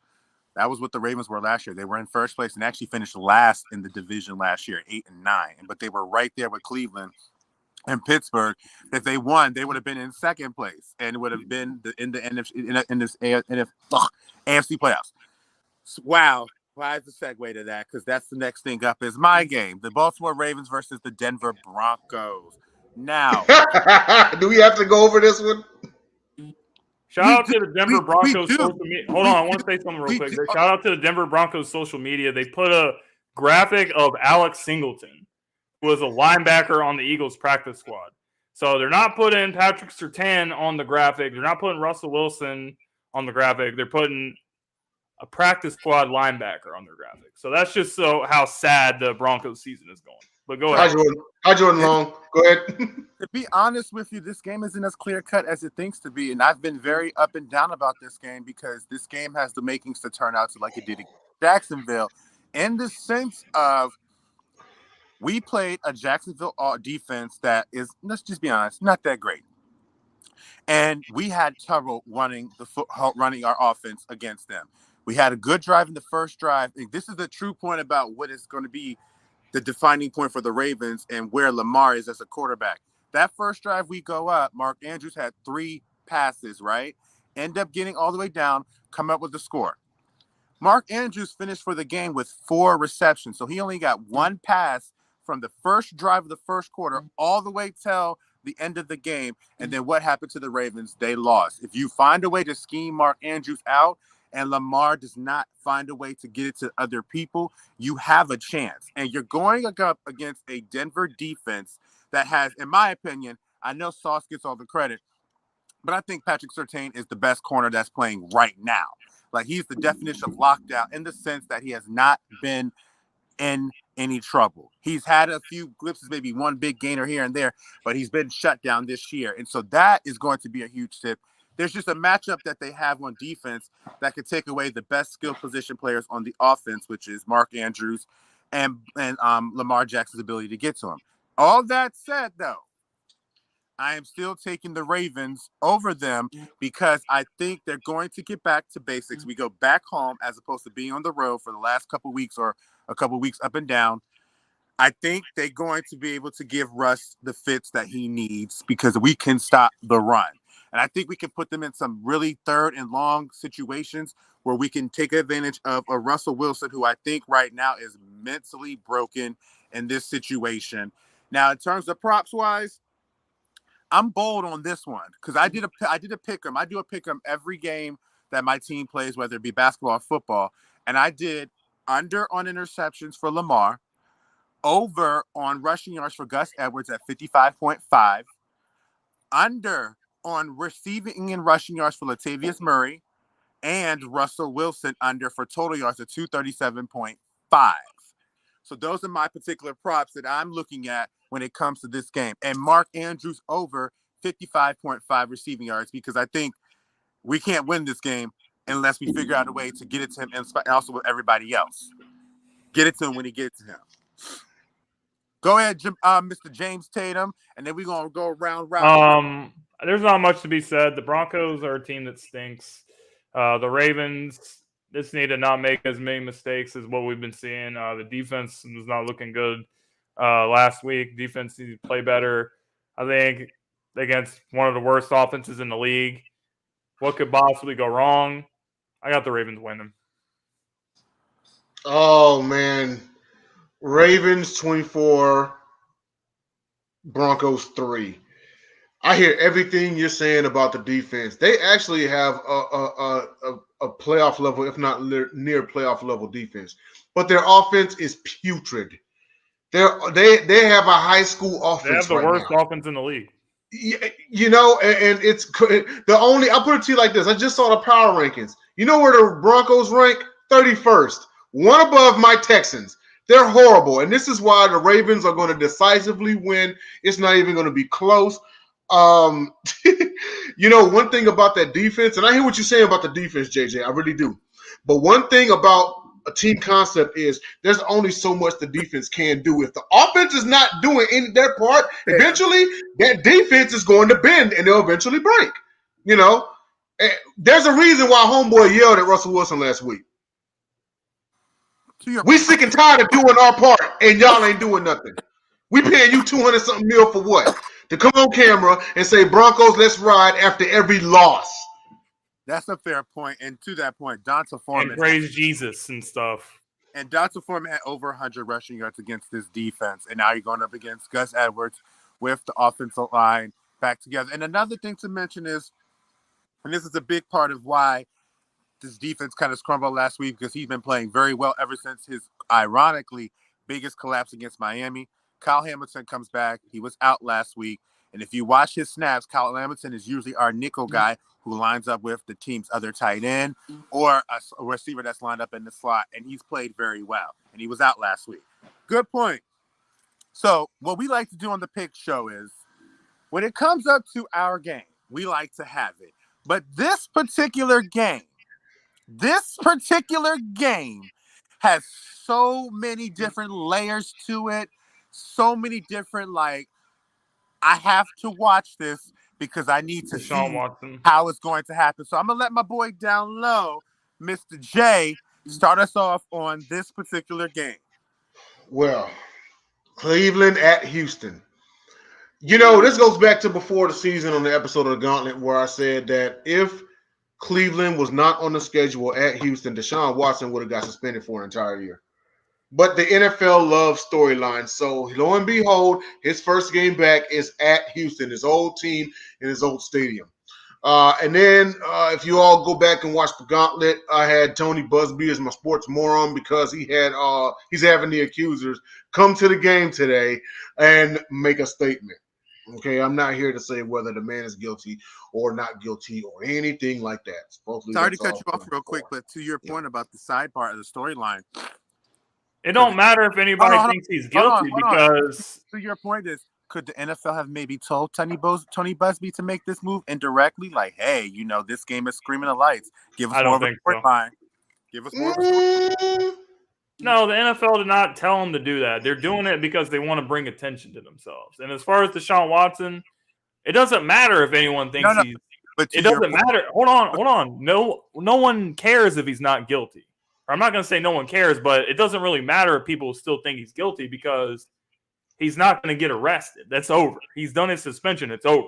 that was what the Ravens were last year. They were in first place and actually finished last in the division last year, 8-9. But they were right there with Cleveland and Pittsburgh. If they won, they would have been in second place and would have been in the AFC playoffs. Wow. Why is the segue to that? Because that's the next thing up is my game. The Baltimore Ravens versus the Denver Broncos. Now. Do we have to go over this one? Shout out to the Denver Broncos social media. Hold on, I want to say something real quick. Shout out to the Denver Broncos social media. They put a graphic of Alex Singleton, was a linebacker on the Eagles practice squad. So they're not putting Patrick Surtain on the graphic. They're not putting Russell Wilson on the graphic. They're putting a practice squad linebacker on their graphic. So that's just how sad the Broncos season is going. But go ahead. Hi, Jordan Long. Go ahead. To be honest with you, this game isn't as clear-cut as it thinks to be, and I've been very up and down about this game because this game has the makings to turn out to like it did in Jacksonville, in the sense of we played a Jacksonville defense that is, let's just be honest, not that great. And we had trouble running our offense against them. We had a good drive in the first drive. And this is the true point about what is going to be the defining point for the Ravens and where Lamar is as a quarterback. That first drive we go up, Mark Andrews had 3 passes, right? End up getting all the way down, come up with the score. Mark Andrews finished for the game with 4 receptions. So he only got 1 pass from the first drive of the first quarter all the way till the end of the game. And then what happened to the Ravens? They lost. If you find a way to scheme Mark Andrews out and Lamar does not find a way to get it to other people, you have a chance. And you're going up against a Denver defense that has, in my opinion, I know Sauce gets all the credit, but I think Patrick Surtain is the best corner that's playing right now. Like, he's the definition of lockdown in the sense that he has not been in any trouble. He's had a few glimpses, maybe one big gainer here and there, but he's been shut down this year. And so that is going to be a huge tip. There's just a matchup that they have on defense that could take away the best skill position players on the offense, which is Mark Andrews and Lamar Jackson's ability to get to him. All that said, though, I am still taking the Ravens over them because I think they're going to get back to basics. We go back home as opposed to being on the road for the last couple of weeks or a couple of weeks up and down. I think they're going to be able to give Russ the fits that he needs because we can stop the run. And I think we can put them in some really third and long situations where we can take advantage of a Russell Wilson who I think right now is mentally broken in this situation. Now, in terms of props-wise, I'm bold on this one because I did a pick 'em. I do a pick 'em every game that my team plays, whether it be basketball or football. And I did under on interceptions for Lamar, over on rushing yards for Gus Edwards at 55.5, under on receiving and rushing yards for Latavius Murray, and Russell Wilson under for total yards at 237.5. So those are my particular props that I'm looking at when it comes to this game. And Mark Andrews over 55.5 receiving yards because I think we can't win this game unless we figure out a way to get it to him and also with everybody else. Get it to him when he gets to him. Go ahead, Mr. James Tatum, and then we're going to go round. There's not much to be said. The Broncos are a team that stinks. The Ravens just need to not make as many mistakes as what we've been seeing. The defense was not looking good last week. Defense needs to play better. I think against one of the worst offenses in the league. What could possibly go wrong? I got the Ravens winning. Oh, man. Ravens 24, Broncos 3. I hear everything you're saying about the defense. They actually have a playoff level, if not near playoff level defense. But their offense is putrid. They have a high school offense. They have the worst offense in the league. You know, and it's the only. I'll put it to you like this. I just saw the power rankings. You know where the Broncos rank? 31st. One above my Texans. They're horrible. And this is why the Ravens are going to decisively win. It's not even going to be close. You know, one thing about that defense, and I hear what you're saying about the defense, JJ, I really do. But one thing about a team concept is there's only so much the defense can do. If the offense is not doing their part, eventually that defense is going to bend and they'll eventually break. You know, there's a reason why homeboy yelled at Russell Wilson last week. We sick and tired of doing our part and y'all ain't doing nothing. We paying you 200-something mil for what? To come on camera and say, Broncos, let's ride after every loss. That's a fair point. And to that point, Donta Foreman. And praise Jesus and stuff. And Donta Foreman had over 100 rushing yards against this defense. And now you're going up against Gus Edwards with the offensive line back together. And another thing to mention is, and this is a big part of why this defense kind of crumbled last week, because he's been playing very well ever since his, ironically, biggest collapse against Miami. Kyle Hamilton comes back. He was out last week. And if you watch his snaps, Kyle Hamilton is usually our nickel guy who lines up with the team's other tight end or a receiver that's lined up in the slot. And he's played very well. And he was out last week. Good point. So what we like to do on the Pick Show is when it comes up to our game, we like to have it. But this particular game has so many different layers to it. So many different, like, I have to watch this because I need to Deshaun see Watson. how it's going to happen. So I'm going to let my boy down low, Mr. J, start us off on this particular game. Well, Cleveland at Houston. You know, this goes back to before the season on the episode of the Gauntlet where I said that if Cleveland was not on the schedule at Houston, Deshaun Watson would have got suspended for an entire year. But the NFL loves storylines. So lo and behold, his first game back is at Houston, his old team in his old stadium. And then if you all go back and watch the Gauntlet, I had Tony Busby as my sports moron because he's having the accusers come to the game today and make a statement. Okay, I'm not here to say whether the man is guilty or not guilty or anything like that. Supposedly, Sorry to that's cut you all off real quick, but to your point about the side part of the storyline, It don't matter if anybody thinks he's guilty because to your point is, could the NFL have maybe told Tony Busby to make this move indirectly? Like, hey, you know, this game is screaming the lights. Give us more of a storyline. Give us more of a storyline. No, the NFL did not tell them to do that. They're doing it because they want to bring attention to themselves. And as far as Deshaun Watson, it doesn't matter if anyone thinks he's. But it doesn't matter. Hold on. No one cares if he's not guilty. I'm not going to say no one cares, but it doesn't really matter if people still think he's guilty because he's not going to get arrested. That's over. He's done his suspension. It's over.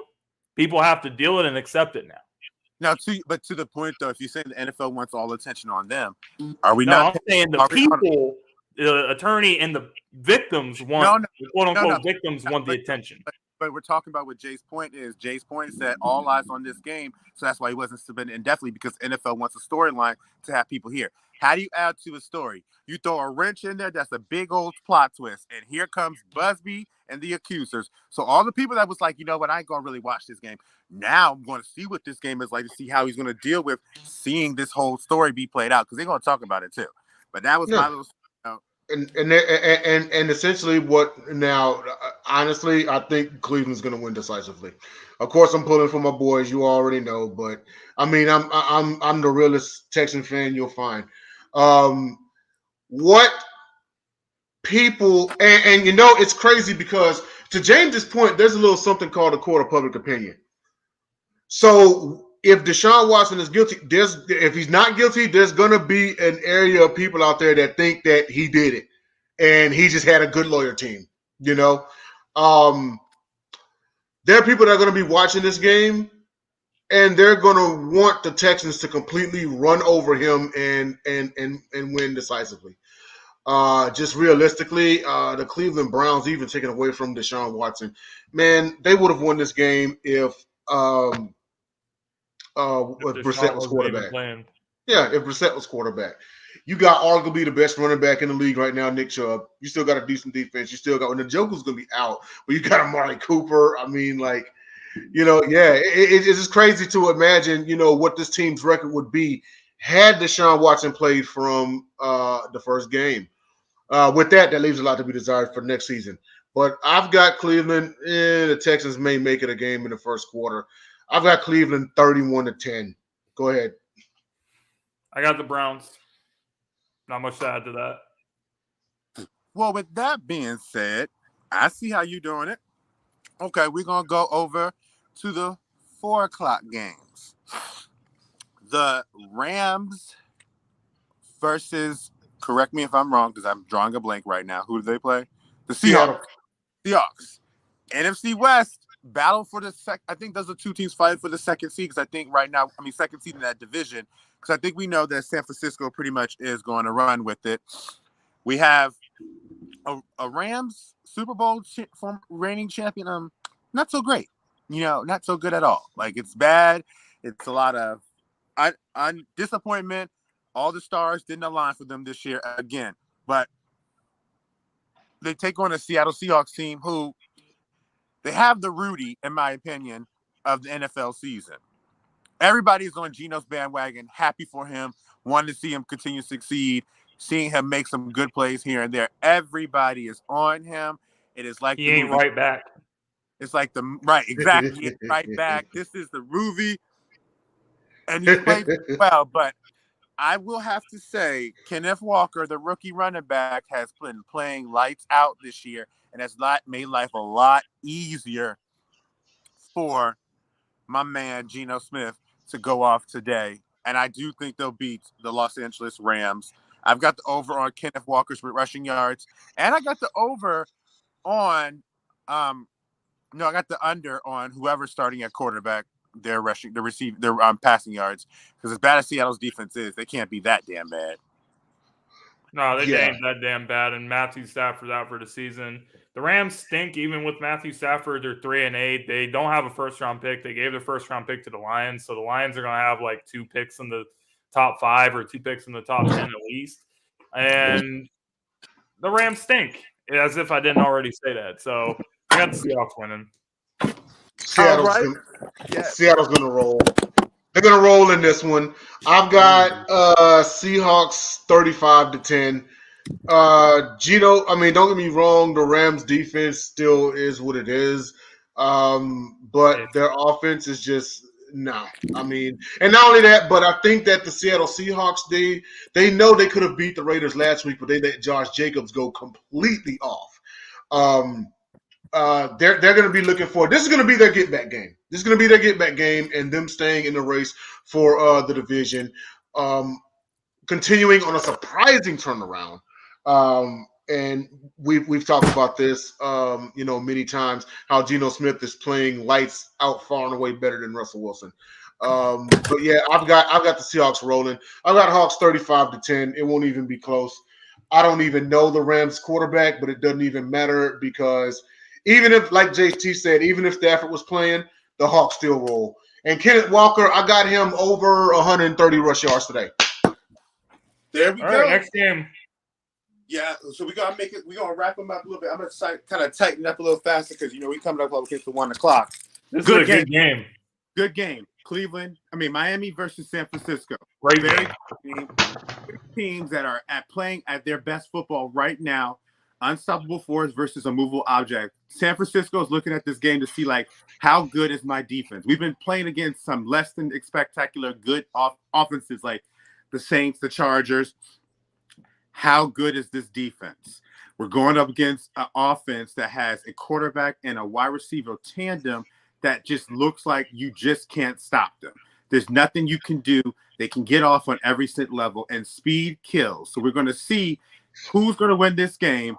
People have to deal it and accept it now. Now, to the point though, if you say the NFL wants all attention on them, are we not? I'm saying the people, the attorney, and the victims want the quote unquote victims want the attention. But we're talking about what Jay's point is. Jay's point said all eyes on this game, so that's why he wasn't suspended indefinitely because NFL wants a storyline to have people here. How do you add to a story? You throw a wrench in there, that's a big old plot twist. And here comes Busby and the accusers. So all the people that was like, you know what, I ain't going to really watch this game. Now I'm going to see what this game is like to see how he's going to deal with seeing this whole story be played out because they're going to talk about it too. But that was my little... And essentially what now, honestly, I think Cleveland's going to win decisively. Of course, I'm pulling for my boys. You already know, but I mean, I'm the realest Texan fan you'll find. What people and you know, it's crazy because to James's point, there's a little something called a court of public opinion. So if Deshaun Watson is guilty, if he's not guilty, there's going to be an area of people out there that think that he did it and he just had a good lawyer team, you know. There are people that are going to be watching this game and they're going to want the Texans to completely run over him and win decisively. Just realistically, the Cleveland Browns, even taken away from Deshaun Watson, man, they would have won this game if Brissett was quarterback. Yeah, if Brissett was quarterback. You got arguably the best running back in the league right now, Nick Chubb. You still got a decent defense. You still got, when the Joker's going to be out, but you got Amari Cooper. I mean, like, you know, yeah, it's just crazy to imagine, you know, what this team's record would be had Deshaun Watson played from the first game. With that leaves a lot to be desired for next season. But I've got Cleveland. The Texans may make it a game in the first quarter. I've got Cleveland 31-10. Go ahead. I got the Browns. Not much to add to that. Well, with that being said, I see how you're doing it. Okay, we're going to go over to the 4 o'clock games. The Rams versus, correct me if I'm wrong because I'm drawing a blank right now. Who do they play? The Seahawks. Seahawks. NFC West. Battle for the I think those are two teams fighting for the second seed because I think right now, second seed in that division because I think we know that San Francisco pretty much is going to run with it. We have a Rams Super Bowl former reigning champion. Not so great, you know, not so good at all. Like it's bad. It's a lot of disappointment. All the stars didn't align for them this year again, but they take on a Seattle Seahawks team who they have the Rudy, in my opinion, of the NFL season. Everybody's on Geno's bandwagon, happy for him, wanting to see him continue to succeed, seeing him make some good plays here and there. Everybody is on him. It is like He the ain't movie. right back. It's like exactly. He ain't right back. This is the Ruby, and he's played well. But I will have to say, Kenneth Walker, the rookie running back, has been playing lights out this year and has made life a lot easier for my man Geno Smith to go off today. And I do think they'll beat the Los Angeles Rams. I've got the over on Kenneth Walker's rushing yards, and I got the over on I got the under on whoever's starting at quarterback. Their passing yards, because as bad as Seattle's defense is, they can't be that damn bad. No, they Yeah. ain't that damn bad. And Matthew Stafford's out for the season. The Rams stink. Even with Matthew Stafford, they're 3-8. They don't have a first-round pick. They gave their first-round pick to the Lions, so the Lions are going to have like 2 picks in the top 5 or 2 picks in the top 10 at least. And the Rams stink, as if I didn't already say that. So I got the Seahawks winning. Seattle's gonna roll. They're gonna roll in this one. I've got Seahawks 35-10. Geno, I mean, don't get me wrong, the Rams defense still is what it is. But their offense is just nah. I mean, and not only that, but I think that the Seattle Seahawks, they know they could have beat the Raiders last week, but they let Josh Jacobs go completely off. They're going to be looking for, this is going to be their get back game. This is going to be their get back game, and them staying in the race for the division, continuing on a surprising turnaround. And we've talked about this, many times, how Geno Smith is playing lights out far and away better than Russell Wilson. But yeah, I've got the Seahawks rolling. I've got Hawks 35-10. It won't even be close. I don't even know the Rams quarterback, but it doesn't even matter, because even if, like JT said, even if Stafford was playing, the Hawks still roll. And Kenneth Walker, I got him over 130 rush yards today. There we All go. right, next game. Yeah, so we're gonna wrap them up a little bit. I'm gonna kind of tighten up a little faster because we coming up close to 1 o'clock. This is a good game. Good game. Miami versus San Francisco. Great game. Teams that are playing at their best football right now. Unstoppable force versus a movable object. San Francisco is looking at this game to see, like, how good is my defense? We've been playing against some less than spectacular good offenses like the Saints, the Chargers. How good is this defense? We're going up against an offense that has a quarterback and a wide receiver tandem that just looks like you just can't stop them. There's nothing you can do. They can get off on every level, and speed kills. So we're going to see who's going to win this game.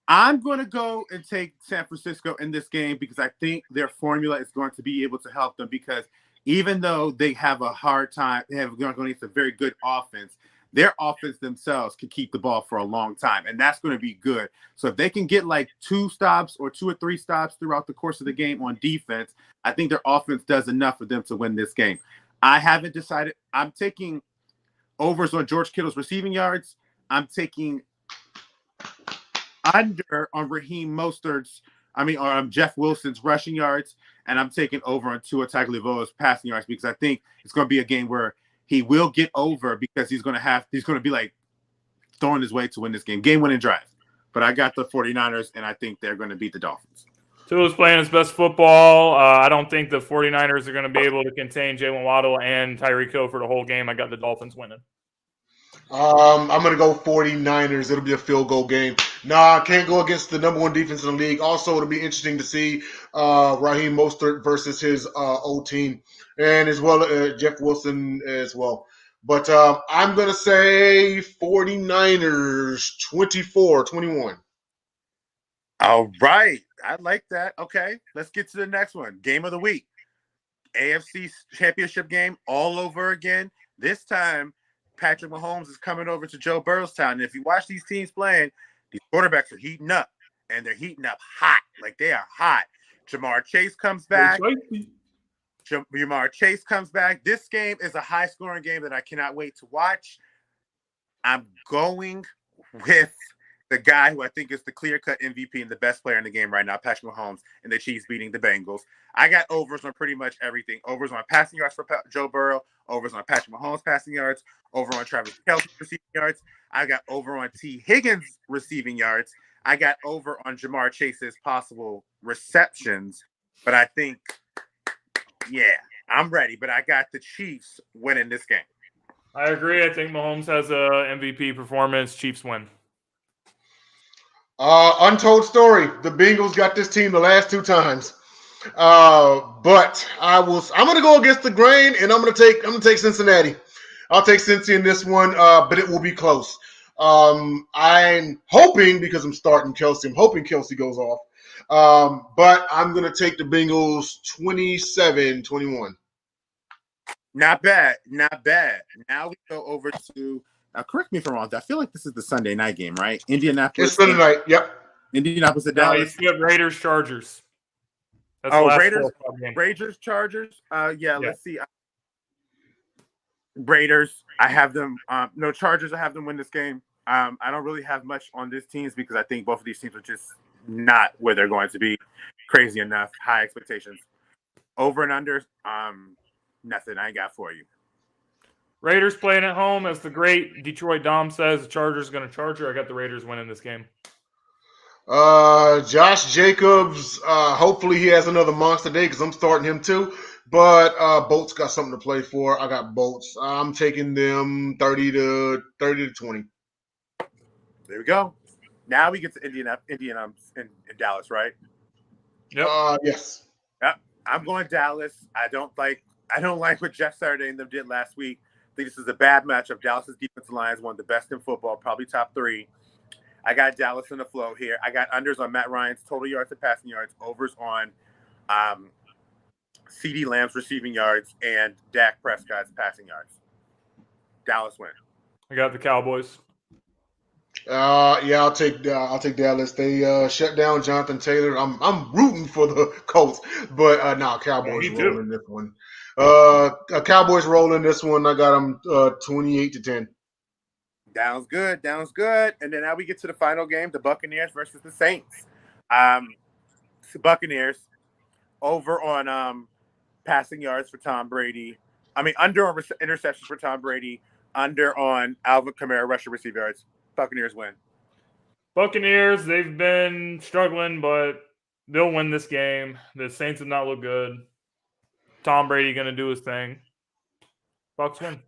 I'm going to go and take San Francisco in this game because I think their formula is going to be able to help them, because even though they have a hard time, they're going to need a very good offense, their offense themselves can keep the ball for a long time, and that's going to be good. So if they can get like 2 stops or 2 or 3 stops throughout the course of the game on defense, I think their offense does enough for them to win this game. I haven't decided. I'm taking overs on George Kittle's receiving yards. I'm taking under on Jeff Wilson's rushing yards, and I'm taking over on Tua Tagovailoa's passing yards, because I think it's going to be a game where he will get over, because he's going to be like throwing his way to win this game-winning drive. But I got the 49ers, and I think they're going to beat the Dolphins. Tua's playing his best football. I don't think the 49ers are going to be able to contain Jalen Waddle and Tyreek Hill for the whole game. I got the Dolphins winning. I'm going to go 49ers. It'll be a field goal game. I can't go against the number 1 defense in the league. Also, it'll be interesting to see Raheem Mostert versus his old team, and as well Jeff Wilson as well. But I'm going to say 49ers 24-21. All right. I like that. Okay, let's get to the next one. Game of the week. AFC Championship game all over again. This time, Patrick Mahomes is coming over to Joe Burrow's town. And if you watch these teams playing, these quarterbacks are heating up, and they're heating up hot. Like, they are hot. Jamar Chase comes back. Jamar Chase comes back. This game is a high-scoring game that I cannot wait to watch. I'm going with the guy who I think is the clear-cut MVP and the best player in the game right now, Patrick Mahomes, and the Chiefs beating the Bengals. I got overs on pretty much everything. Overs on passing yards for Joe Burrow, overs on Patrick Mahomes passing yards, over on Travis Kelce receiving yards. I got over on T. Higgins receiving yards. I got over on Jamar Chase's possible receptions. But I think, yeah, I'm ready. But I got the Chiefs winning this game. I agree. I think Mahomes has a MVP performance. Chiefs win. Untold story. The Bengals got this team the last 2 times. But I'm gonna go against the grain, and I'm gonna take Cincinnati. I'll take Cincy in this one, but it will be close. I'm hoping, because I'm starting Kelce, I'm hoping Kelce goes off. But I'm gonna take the Bengals 27-21. Not bad. Now we go over to correct me if I'm wrong. I feel like this is the Sunday night game, right? Indianapolis. It's Sunday night. Yep. Indianapolis at No, you Dallas. skip Raiders Chargers. That's the last Raiders. 4 game. Raiders Chargers. Let's see. Raiders. I have them. No, Chargers. I have them win this game. I don't really have much on these teams because I think both of these teams are just not where they're going to be. Crazy enough. High expectations. Over and under. Nothing I ain't got for you. Raiders playing at home, as the great Detroit Dom says. The Chargers going to Charger. I got the Raiders winning this game. Josh Jacobs. Hopefully he has another monster day because I'm starting him too. But Bolts got something to play for. I got Bolts. I'm taking them 30 to 20. There we go. Now we get to Indiana in Dallas, right? Yep. Yes. Yep. I'm going Dallas. I don't like what Jeff Saturday and them did last week. I think this is a bad matchup. Dallas's defensive line is one of the best in football, probably top 3. I got Dallas in the flow here. I got unders on Matt Ryan's total yards and passing yards, overs on CeeDee Lamb's receiving yards, and Dak Prescott's passing yards. Dallas win. I got the Cowboys. I'll take Dallas. They shut down Jonathan Taylor. I'm rooting for the Colts, but Cowboys Me too. rolling this one. Cowboys rolling this one. I got them 28-10. Sounds good. And then now we get to the final game, the Buccaneers versus the Saints. The Buccaneers over on passing yards for Tom Brady. Under on interceptions for Tom Brady. Under on Alvin Kamara rushing receiver yards. Buccaneers win. Buccaneers, they've been struggling, but they'll win this game. The Saints have not looked good. Tom Brady going to do his thing. Bucs win.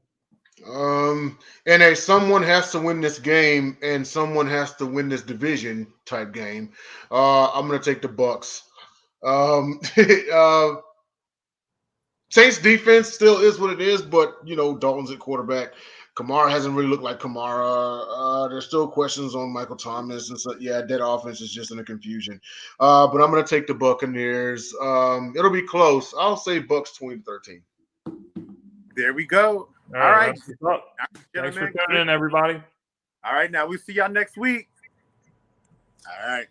And someone has to win this game, and someone has to win this division type game. I'm going to take the Bucs. Saints defense still is what it is, but Dalton's at quarterback. Kamara hasn't really looked like Kamara. There's still questions on Michael Thomas, and so that offense is just in a confusion. But I'm going to take the Buccaneers. It'll be close. I'll say Bucs 20-13. There we go. All right. Thanks for tuning in, everybody. All right, now we'll see y'all next week. All right.